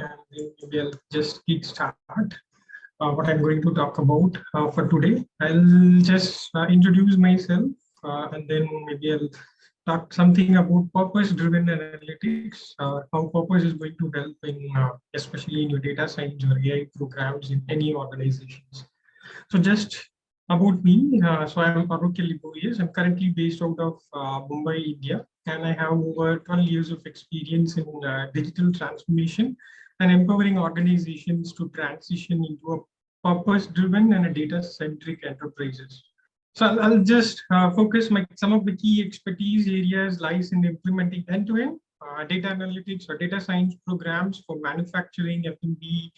and then maybe I'll just start what I'm going to talk about for today. I'll just introduce myself and then maybe I'll talk something about purpose-driven analytics, how purpose is going to help in, especially in your data science or AI programs in any organizations. So just about me, so I'm Arockia Liborious. I'm currently based out of Mumbai, India, and I have over 12 years of experience in digital transformation and empowering organizations to transition into a purpose-driven and a data-centric enterprises. So I'll just focus some of the key expertise areas lies in implementing end-to-end data analytics or data science programs for manufacturing, F&B,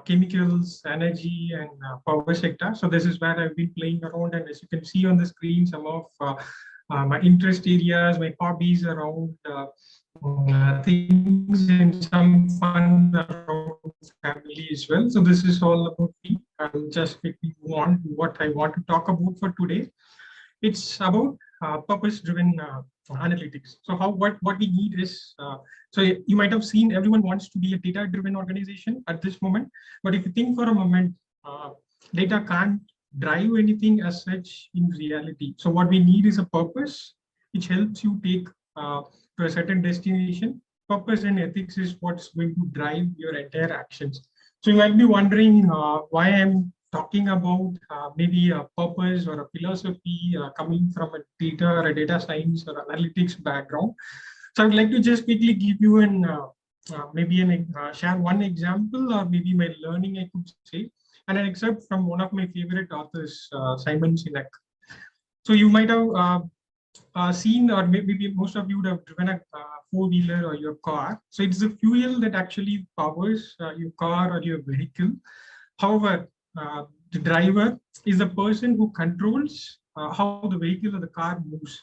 chemicals, energy, and power sector. So this is where I've been playing around, and as you can see on the screen, some of my interest areas, my hobbies around things and some fun around family as well. So this is all about me. I'll just quickly move on to what I want to talk about for today. It's about purpose-driven analytics. So what we need is, so you might have seen everyone wants to be a data-driven organization at this moment. But if you think for a moment, data can't drive anything as such in reality. So what we need is a purpose, which helps you take to a certain destination. Purpose and ethics is what's going to drive your entire actions. So you might be wondering why I'm talking about maybe a purpose or a philosophy coming from a data or a data science or analytics background. So I would like to just quickly give you an share one example or maybe my learning, I could say, and an excerpt from one of my favorite authors, Simon Sinek. So you might have seen, or maybe most of you would have driven a four-wheeler or your car. So it's the fuel that actually powers your car or your vehicle. However, the driver is the person who controls how the vehicle or the car moves.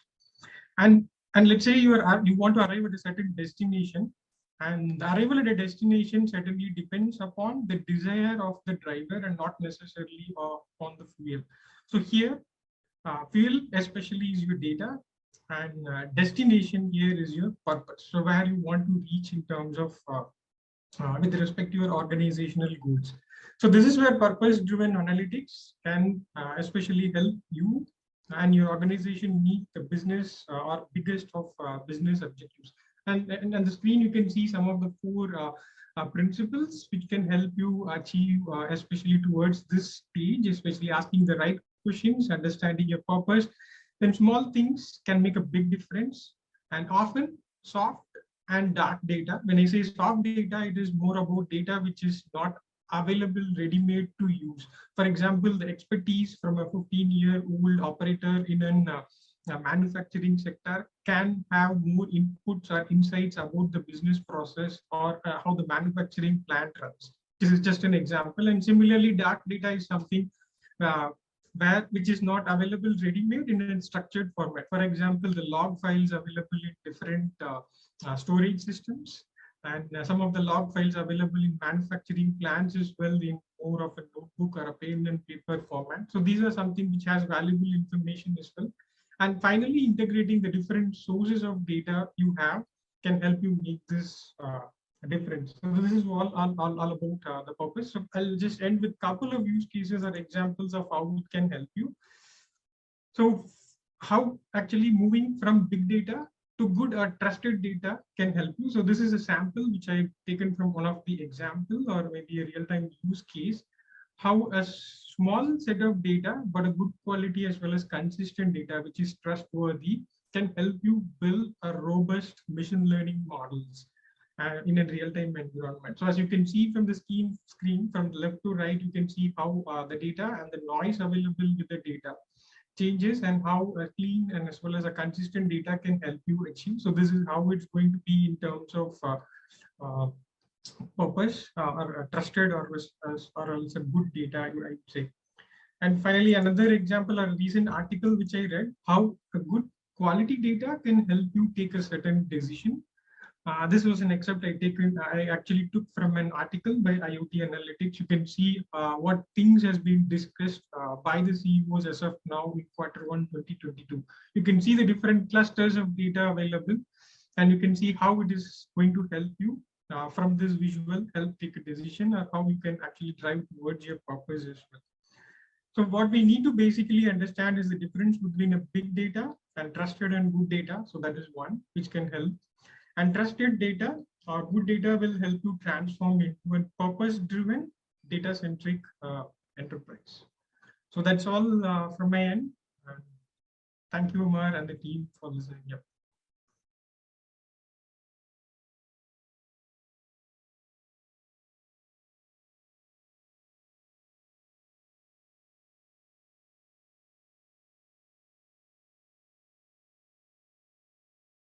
And let's say you want to arrive at a certain destination, and the arrival at a destination certainly depends upon the desire of the driver and not necessarily on the fuel. So here, fuel especially is your data, and destination here is your purpose. So where you want to reach in terms of with respect to your organizational goals. So this is where purpose-driven analytics can especially help you and your organization meet the business or biggest of business objectives. And on the screen, you can see some of the four principles which can help you achieve, especially towards this stage, especially asking the right questions, understanding your purpose. Then small things can make a big difference, and often soft and dark data. When I say soft data, it is more about data which is not available ready-made to use. For example, the expertise from a 15-year-old operator in a manufacturing sector can have more inputs or insights about the business process or how the manufacturing plant runs. This is just an example. And similarly, dark data is something which is not available ready-made in a structured format. For example, the log files available in different storage systems, and some of the log files available in manufacturing plants as well in more of a notebook or a pen and paper format. So these are something which has valuable information as well. And finally, integrating the different sources of data you have can help you make this difference. So this is all about the purpose. So I'll just end with a couple of use cases or examples of how it can help you. So how actually moving from big data to good or trusted data can help you. So this is a sample which I've taken from one of the example or maybe a real-time use case, how a small set of data, but a good quality as well as consistent data, which is trustworthy, can help you build a robust machine learning models in a real-time environment. So as you can see from the screen from left to right, you can see how the data and the noise available with the data changes and how a clean and as well as a consistent data can help you achieve. So this is how it's going to be in terms of purpose or trusted or else a good data, I would say. And finally, another example or a recent article which I read, how a good quality data can help you take a certain decision. This was an excerpt I actually took from an article by IoT Analytics. You can see what things has been discussed by the CEOs as of now in Q1 2022. You can see the different clusters of data available, and you can see how it is going to help you from this visual help take a decision or how you can actually drive towards your purpose as well. So what we need to basically understand is the difference between a big data and trusted and good data. So that is one which can help. And trusted data or good data will help you transform into a purpose-driven, data-centric enterprise. So that's all from my end. Thank you, Umar and the team for listening. Yep.